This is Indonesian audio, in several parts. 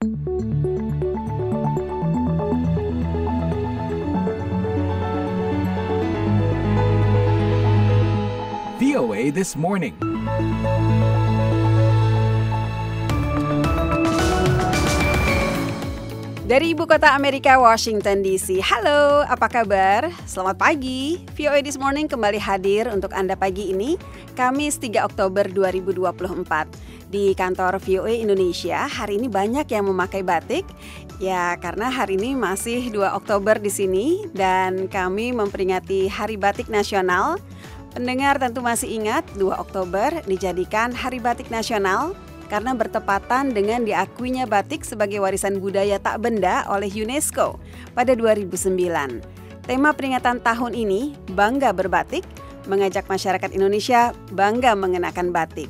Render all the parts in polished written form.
VOA This Morning. Dari ibu kota Amerika, Washington DC. Halo, apa kabar? Selamat pagi. VOA This Morning kembali hadir untuk Anda pagi ini, Kamis 3 Oktober 2024. Di kantor VOA Indonesia, hari ini banyak yang memakai batik. Ya, karena hari ini masih 2 Oktober di sini dan kami memperingati Hari Batik Nasional. Pendengar tentu masih ingat 2 Oktober dijadikan Hari Batik Nasional karena bertepatan dengan diakuinya batik sebagai warisan budaya tak benda oleh UNESCO pada 2009. Tema peringatan tahun ini, Bangga Berbatik, mengajak masyarakat Indonesia bangga mengenakan batik.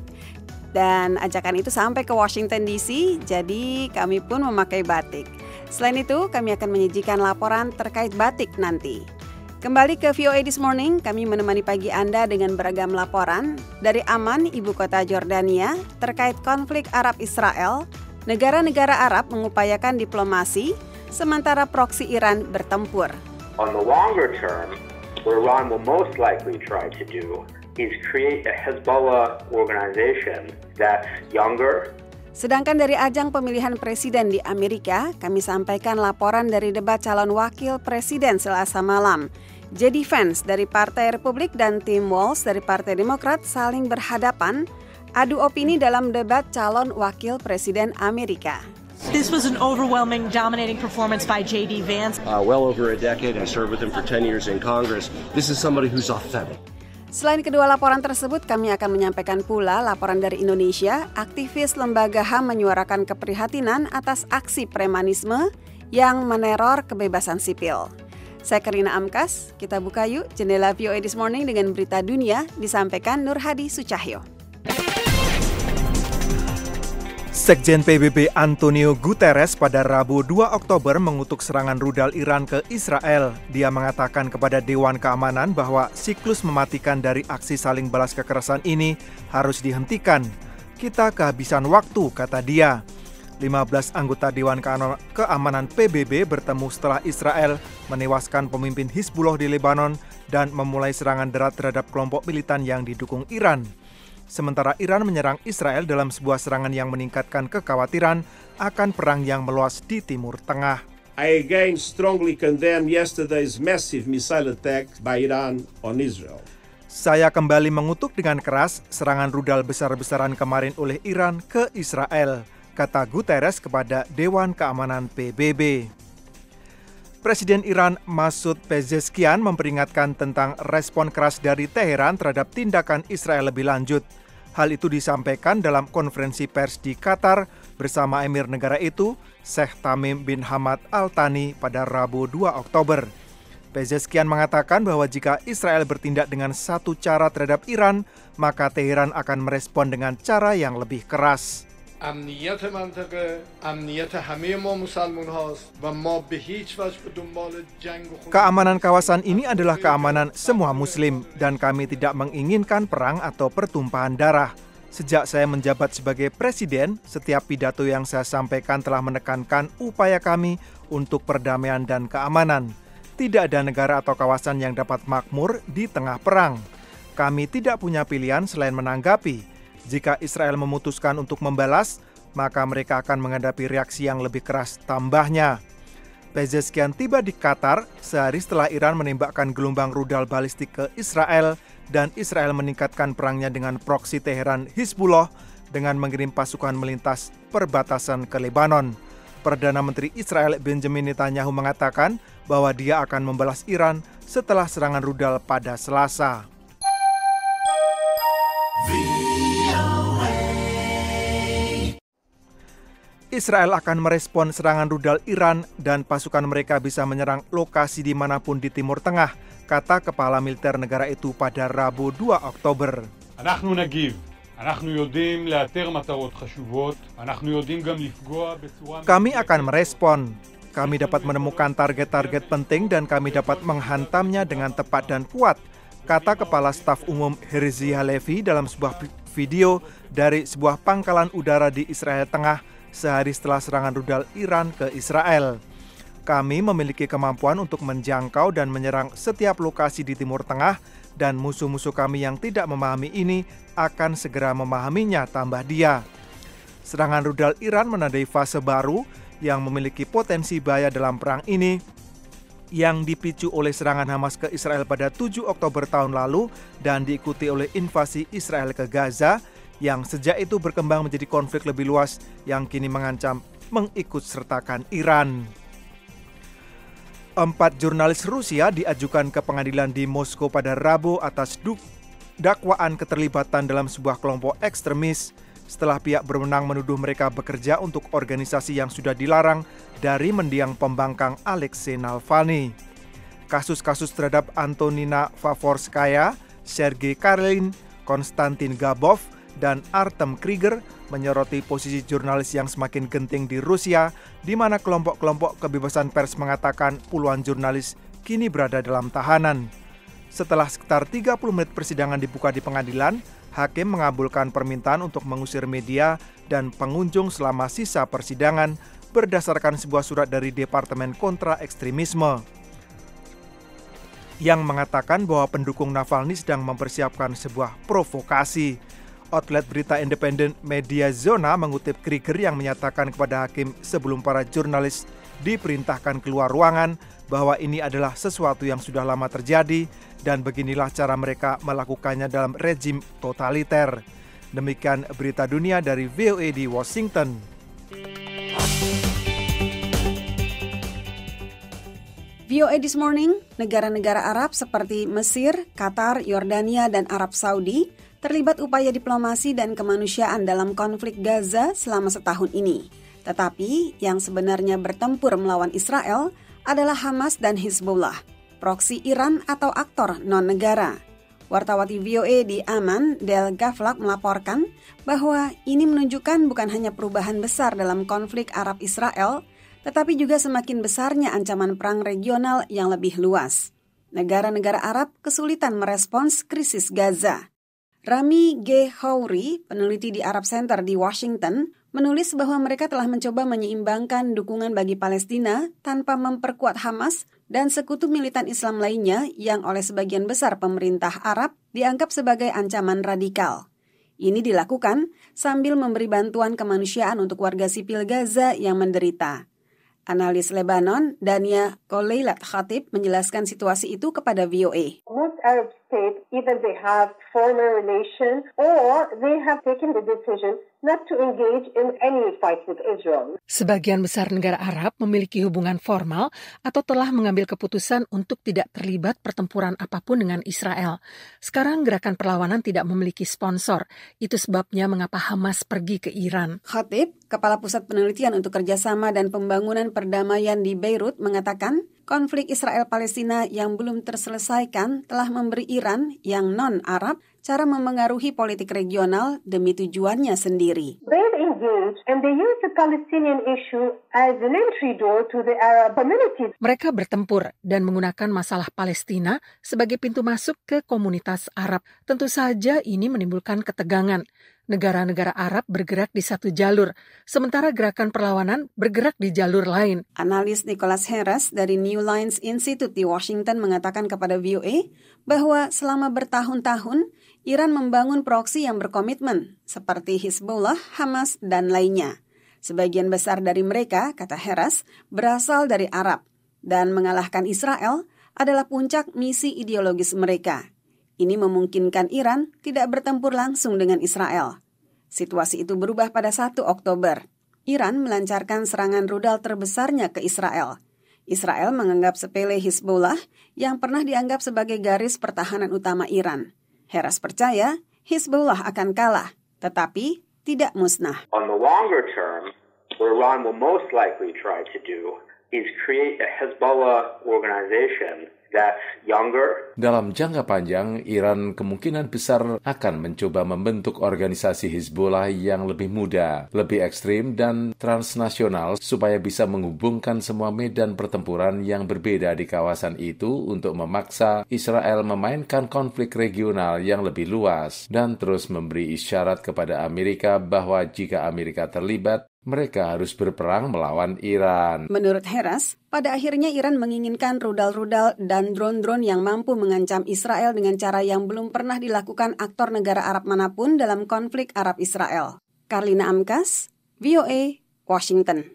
Dan ajakan itu sampai ke Washington DC, jadi kami pun memakai batik. Selain itu, kami akan menyajikan laporan terkait batik nanti. Kembali ke VOA This Morning, kami menemani pagi Anda dengan beragam laporan dari Amman, ibu kota Jordania, terkait konflik Arab-Israel. Negara-negara Arab mengupayakan diplomasi, sementara proksi Iran bertempur. On the longer term, what Iran will most likely try to do is create a Hezbollah organization that's younger. Sedangkan dari ajang pemilihan presiden di Amerika, kami sampaikan laporan dari debat calon wakil presiden Selasa malam. J.D. Vance dari Partai Republik dan Tim Walz dari Partai Demokrat saling berhadapan, adu opini dalam debat calon wakil presiden Amerika. This was an overwhelming, dominating performance by J.D. Vance. Well over a decade, I served with him for 10 years in Congress. This is somebody who's authentic. Selain kedua laporan tersebut, kami akan menyampaikan pula laporan dari Indonesia. Aktivis lembaga HAM menyuarakan keprihatinan atas aksi premanisme yang meneror kebebasan sipil. Saya Karina Amkas, kita buka yuk jendela VOA This Morning dengan berita dunia disampaikan Nur Hadi Sucahyo. Sekjen PBB Antonio Guterres pada Rabu 2 Oktober mengutuk serangan rudal Iran ke Israel. Dia mengatakan kepada Dewan Keamanan bahwa siklus mematikan dari aksi saling balas kekerasan ini harus dihentikan. Kita kehabisan waktu, kata dia. 15 anggota Dewan Keamanan PBB bertemu setelah Israel menewaskan pemimpin Hizbullah di Lebanon dan memulai serangan darat terhadap kelompok militan yang didukung Iran. Sementara Iran menyerang Israel dalam sebuah serangan yang meningkatkan kekhawatiran akan perang yang meluas di Timur Tengah. I again strongly condemn yesterday's massive missile attack by Iran on Israel. Saya kembali mengutuk dengan keras serangan rudal besar-besaran kemarin oleh Iran ke Israel, kata Guterres kepada Dewan Keamanan PBB. Presiden Iran Masoud Pezeshkian memperingatkan tentang respon keras dari Teheran terhadap tindakan Israel lebih lanjut. Hal itu disampaikan dalam konferensi pers di Qatar bersama Emir negara itu, Sheikh Tamim bin Hamad Al Thani pada Rabu 2 Oktober. Pezeshkian mengatakan bahwa jika Israel bertindak dengan satu cara terhadap Iran, maka Teheran akan merespon dengan cara yang lebih keras. Keamanan kawasan ini adalah keamanan semua muslim dan kami tidak menginginkan perang atau pertumpahan darah. Sejak saya menjabat sebagai presiden, setiap pidato yang saya sampaikan telah menekankan upaya kami untuk perdamaian dan keamanan. Tidak ada negara atau kawasan yang dapat makmur di tengah perang. Kami tidak punya pilihan selain menanggapi. Jika Israel memutuskan untuk membalas, maka mereka akan menghadapi reaksi yang lebih keras, tambahnya. Pezeshkian tiba di Qatar sehari setelah Iran menembakkan gelombang rudal balistik ke Israel dan Israel meningkatkan perangnya dengan proksi Teheran Hizbullah dengan mengirim pasukan melintas perbatasan ke Lebanon. Perdana Menteri Israel Benjamin Netanyahu mengatakan bahwa dia akan membalas Iran setelah serangan rudal pada Selasa. Israel akan merespon serangan rudal Iran dan pasukan mereka bisa menyerang lokasi dimanapun di Timur Tengah, kata Kepala Militer negara itu pada Rabu 2 Oktober. Kami akan merespon. Kami dapat menemukan target-target penting dan kami dapat menghantamnya dengan tepat dan kuat, kata Kepala Staf Umum Herzi Halevi dalam sebuah video dari sebuah pangkalan udara di Israel Tengah sehari setelah serangan rudal Iran ke Israel. Kami memiliki kemampuan untuk menjangkau dan menyerang setiap lokasi di Timur Tengah dan musuh-musuh kami yang tidak memahami ini akan segera memahaminya, tambah dia. Serangan rudal Iran menandai fase baru yang memiliki potensi bahaya dalam perang ini yang dipicu oleh serangan Hamas ke Israel pada 7 Oktober tahun lalu dan diikuti oleh invasi Israel ke Gaza yang sejak itu berkembang menjadi konflik lebih luas yang kini mengancam mengikutsertakan Iran. 4 jurnalis Rusia diajukan ke pengadilan di Moskow pada Rabu atas dakwaan keterlibatan dalam sebuah kelompok ekstremis setelah pihak berwenang menuduh mereka bekerja untuk organisasi yang sudah dilarang dari mendiang pembangkang Alexei Navalny. Kasus-kasus terhadap Antonina Favorskaya, Sergei Karelin, Konstantin Gabov, dan Artem Krieger menyoroti posisi jurnalis yang semakin genting di Rusia, di mana kelompok-kelompok kebebasan pers mengatakan puluhan jurnalis kini berada dalam tahanan. Setelah sekitar 30 menit persidangan dibuka di pengadilan, hakim mengabulkan permintaan untuk mengusir media dan pengunjung selama sisa persidangan berdasarkan sebuah surat dari Departemen Kontra Ekstremisme yang mengatakan bahwa pendukung Navalny sedang mempersiapkan sebuah provokasi. Outlet berita independen Media Zona mengutip Krieger yang menyatakan kepada hakim sebelum para jurnalis diperintahkan keluar ruangan bahwa ini adalah sesuatu yang sudah lama terjadi dan beginilah cara mereka melakukannya dalam rejim totaliter. Demikian berita dunia dari VOA di Washington. VOA This Morning, negara-negara Arab seperti Mesir, Qatar, Yordania, dan Arab Saudi terlibat upaya diplomasi dan kemanusiaan dalam konflik Gaza selama setahun ini. Tetapi yang sebenarnya bertempur melawan Israel adalah Hamas dan Hizbullah, proksi Iran atau aktor non-negara. Wartawati VOA di Amman, Del Gaflak melaporkan bahwa ini menunjukkan bukan hanya perubahan besar dalam konflik Arab-Israel, tetapi juga semakin besarnya ancaman perang regional yang lebih luas. Negara-negara Arab kesulitan merespons krisis Gaza. Rami G. Houry, peneliti di Arab Center di Washington, menulis bahwa mereka telah mencoba menyeimbangkan dukungan bagi Palestina tanpa memperkuat Hamas dan sekutu militan Islam lainnya yang oleh sebagian besar pemerintah Arab dianggap sebagai ancaman radikal. Ini dilakukan sambil memberi bantuan kemanusiaan untuk warga sipil Gaza yang menderita. Analis Lebanon, Dania Koleilat Khatib, menjelaskan situasi itu kepada VOA. Most Arab states, either they have formal relations or they have taken the decision not to engage in any fight with Israel. Sebagian besar negara Arab memiliki hubungan formal atau telah mengambil keputusan untuk tidak terlibat pertempuran apapun dengan Israel. Sekarang gerakan perlawanan tidak memiliki sponsor. Itu sebabnya mengapa Hamas pergi ke Iran. Khatib, Kepala Pusat Penelitian untuk Kerjasama dan Pembangunan Perdamaian di Beirut, mengatakan konflik Israel-Palestina yang belum terselesaikan telah memberi Iran yang non-Arab cara memengaruhi politik regional demi tujuannya sendiri. They engage and they use the Palestinian issue as an entry door to the Arab communities. Mereka bertempur dan menggunakan masalah Palestina sebagai pintu masuk ke komunitas Arab. Tentu saja ini menimbulkan ketegangan. Negara-negara Arab bergerak di satu jalur, sementara gerakan perlawanan bergerak di jalur lain. Analis Nicholas Harris dari New Lines Institute di Washington mengatakan kepada VOA bahwa selama bertahun-tahun Iran membangun proksi yang berkomitmen seperti Hizbullah, Hamas, dan lainnya. Sebagian besar dari mereka, kata Harris, berasal dari Arab dan mengalahkan Israel adalah puncak misi ideologis mereka. Ini memungkinkan Iran tidak bertempur langsung dengan Israel. Situasi itu berubah pada 1 Oktober. Iran melancarkan serangan rudal terbesarnya ke Israel. Israel menganggap sepele Hizbullah yang pernah dianggap sebagai garis pertahanan utama Iran. Heras percaya Hizbullah akan kalah, tetapi tidak musnah. On the longer term, what Iran will most likely try to do is create a Hezbollah organization that's younger. Dalam jangka panjang, Iran kemungkinan besar akan mencoba membentuk organisasi Hizbullah yang lebih muda, lebih ekstrim dan transnasional supaya bisa menghubungkan semua medan pertempuran yang berbeda di kawasan itu untuk memaksa Israel memainkan konflik regional yang lebih luas dan terus memberi isyarat kepada Amerika bahwa jika Amerika terlibat, Mereka harus berperang melawan Iran. Menurut Heras, pada akhirnya Iran menginginkan rudal-rudal dan drone-drone yang mampu mengancam Israel dengan cara yang belum pernah dilakukan aktor negara Arab manapun dalam konflik Arab-Israel. Karlina Amkas, VOA, Washington.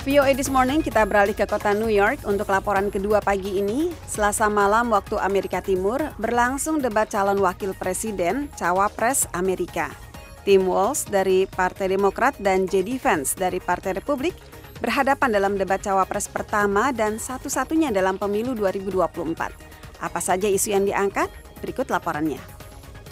VOA This Morning kita beralih ke kota New York untuk laporan kedua pagi ini. Selasa malam waktu Amerika Timur berlangsung debat calon wakil presiden Cawapres Amerika. Tim Walz dari Partai Demokrat dan J.D. Vance dari Partai Republik berhadapan dalam debat Cawapres pertama dan satu-satunya dalam pemilu 2024. Apa saja isu yang diangkat? Berikut laporannya.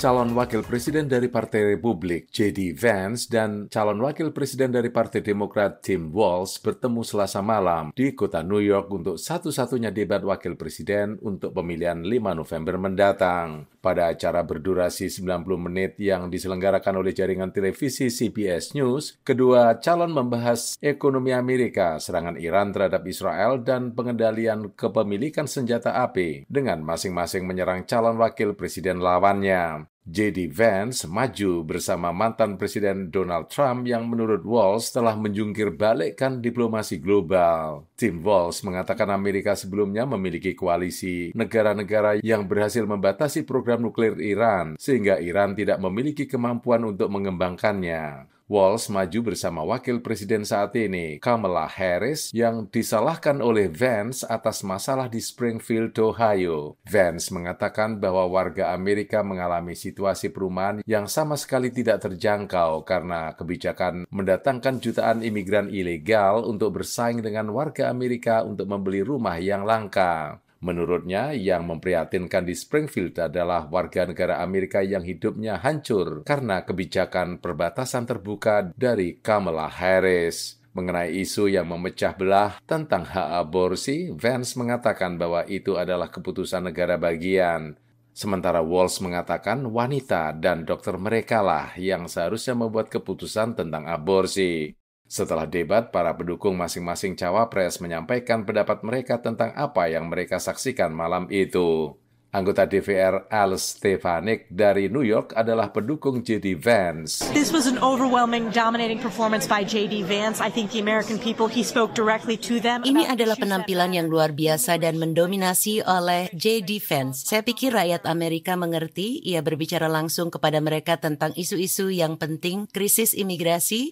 Calon wakil presiden dari Partai Republik, J.D. Vance, dan calon wakil presiden dari Partai Demokrat, Tim Walz, bertemu Selasa malam di kota New York untuk satu-satunya debat wakil presiden untuk pemilihan 5 November mendatang. Pada acara berdurasi 90 menit yang diselenggarakan oleh jaringan televisi CBS News, kedua calon membahas ekonomi Amerika, serangan Iran terhadap Israel, dan pengendalian kepemilikan senjata api dengan masing-masing menyerang calon wakil presiden lawannya. J.D. Vance maju bersama mantan Presiden Donald Trump yang menurut Walz telah menjungkir balikkan diplomasi global. Tim Walz mengatakan Amerika sebelumnya memiliki koalisi negara-negara yang berhasil membatasi program nuklir Iran, sehingga Iran tidak memiliki kemampuan untuk mengembangkannya. Walz maju bersama wakil presiden saat ini, Kamala Harris, yang disalahkan oleh Vance atas masalah di Springfield, Ohio. Vance mengatakan bahwa warga Amerika mengalami situasi perumahan yang sama sekali tidak terjangkau karena kebijakan mendatangkan jutaan imigran ilegal untuk bersaing dengan warga Amerika untuk membeli rumah yang langka. Menurutnya, yang memprihatinkan di Springfield adalah warga negara Amerika yang hidupnya hancur karena kebijakan perbatasan terbuka dari Kamala Harris. Mengenai isu yang memecah belah tentang hak aborsi, Vance mengatakan bahwa itu adalah keputusan negara bagian. Sementara Walz mengatakan wanita dan dokter merekalah yang seharusnya membuat keputusan tentang aborsi. Setelah debat, para pendukung masing-masing cawapres menyampaikan pendapat mereka tentang apa yang mereka saksikan malam itu. Anggota DPR Al Stefanik dari New York adalah pendukung J.D. Vance. This was an overwhelming, dominating performance by J.D. Vance. I think the American people, he spoke directly to them. Ini adalah penampilan yang luar biasa dan mendominasi oleh J.D. Vance. Saya pikir rakyat Amerika mengerti, ia berbicara langsung kepada mereka tentang isu-isu yang penting, krisis imigrasi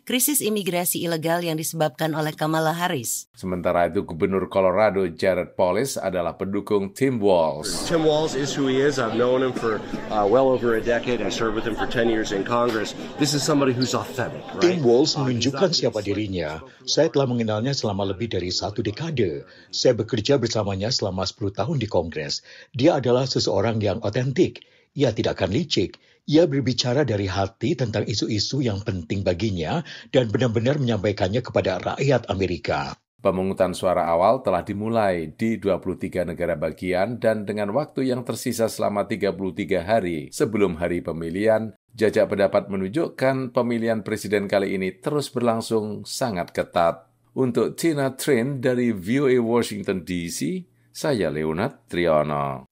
ilegal yang disebabkan oleh Kamala Harris. Sementara itu, Gubernur Colorado Jared Polis adalah pendukung Tim Walz. Tim Walz is who he is. I've known him for well over a decade. I served with him for 10 years in Congress. This is somebody who's authentic, right? Tim Walz menunjukkan siapa dirinya. Saya telah mengenalnya selama lebih dari 1 dekade. Saya bekerja bersamanya selama 10 tahun di Kongres. Dia adalah seseorang yang otentik. Ia tidak akan licik. Ia berbicara dari hati tentang isu-isu yang penting baginya dan benar-benar menyampaikannya kepada rakyat Amerika. Pemungutan suara awal telah dimulai di 23 negara bagian dan dengan waktu yang tersisa selama 33 hari sebelum hari pemilihan, jajak pendapat menunjukkan pemilihan presiden kali ini terus berlangsung sangat ketat. Untuk Tina Trin dari VOA Washington DC, saya Leonard Triono.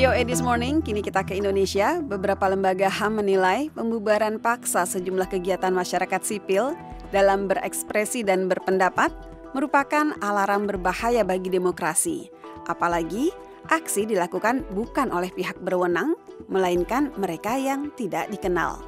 VOA This Morning, kini kita ke Indonesia. Beberapa lembaga HAM menilai pembubaran paksa sejumlah kegiatan masyarakat sipil dalam berekspresi dan berpendapat merupakan alarm berbahaya bagi demokrasi. Apalagi aksi dilakukan bukan oleh pihak berwenang, melainkan mereka yang tidak dikenal.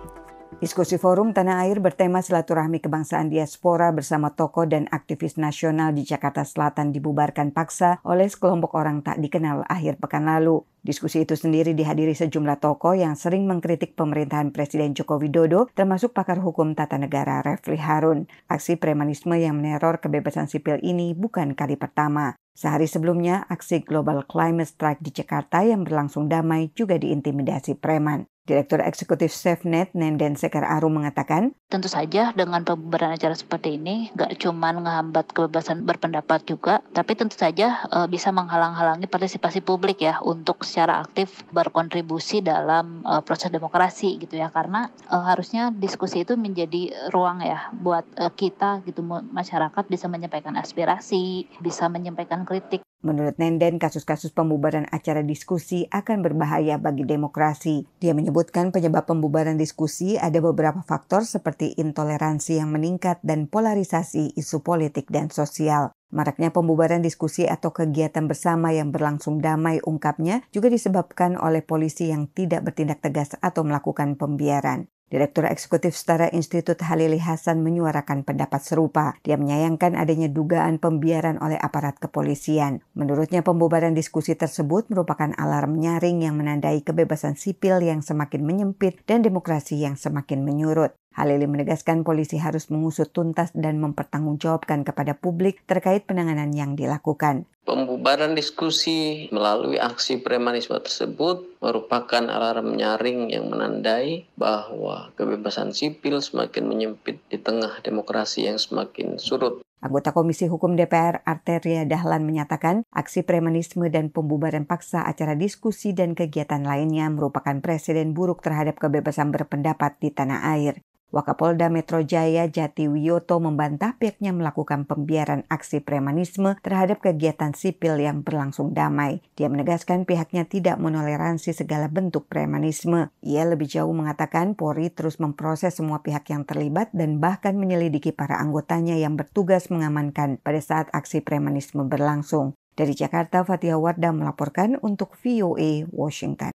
Diskusi forum Tanah Air bertema silaturahmi kebangsaan diaspora bersama tokoh dan aktivis nasional di Jakarta Selatan dibubarkan paksa oleh sekelompok orang tak dikenal akhir pekan lalu. Diskusi itu sendiri dihadiri sejumlah tokoh yang sering mengkritik pemerintahan Presiden Joko Widodo, termasuk pakar hukum tata negara Refli Harun. Aksi premanisme yang meneror kebebasan sipil ini bukan kali pertama. Sehari sebelumnya, aksi Global Climate Strike di Jakarta yang berlangsung damai juga diintimidasi preman. Direktur Eksekutif SafeNet, Nenden Sekar Arum mengatakan, tentu saja dengan pembubaran acara seperti ini nggak cuma menghambat kebebasan berpendapat juga, tapi tentu saja bisa menghalang-halangi partisipasi publik ya untuk secara aktif berkontribusi dalam proses demokrasi gitu ya, karena harusnya diskusi itu menjadi ruang ya buat kita gitu, masyarakat bisa menyampaikan aspirasi, bisa menyampaikan kritik. Menurut Nenden, kasus-kasus pembubaran acara diskusi akan berbahaya bagi demokrasi. Dia menyebutkan penyebab pembubaran diskusi ada beberapa faktor seperti intoleransi yang meningkat dan polarisasi isu politik dan sosial. Maraknya pembubaran diskusi atau kegiatan bersama yang berlangsung damai, ungkapnya, juga disebabkan oleh polisi yang tidak bertindak tegas atau melakukan pembiaran. Direktur Eksekutif Setara Institut Halili Hasan menyuarakan pendapat serupa. Dia menyayangkan adanya dugaan pembiaran oleh aparat kepolisian. Menurutnya pembubaran diskusi tersebut merupakan alarm nyaring yang menandai kebebasan sipil yang semakin menyempit dan demokrasi yang semakin menyurut. Halili menegaskan polisi harus mengusut tuntas dan mempertanggungjawabkan kepada publik terkait penanganan yang dilakukan. Pembubaran diskusi melalui aksi premanisme tersebut merupakan alarm nyaring yang menandai bahwa kebebasan sipil semakin menyempit di tengah demokrasi yang semakin surut. Anggota Komisi Hukum DPR Arteria Dahlan menyatakan aksi premanisme dan pembubaran paksa acara diskusi dan kegiatan lainnya merupakan presiden buruk terhadap kebebasan berpendapat di tanah air. Wakapolda Metro Jaya Jati Wiyoto membantah pihaknya melakukan pembiaran aksi premanisme terhadap kegiatan sipil yang berlangsung damai. Dia menegaskan pihaknya tidak menoleransi segala bentuk premanisme. Ia lebih jauh mengatakan Polri terus memproses semua pihak yang terlibat dan bahkan menyelidiki para anggotanya yang bertugas mengamankan pada saat aksi premanisme berlangsung. Dari Jakarta, Fathia Wardah melaporkan untuk VOA Washington.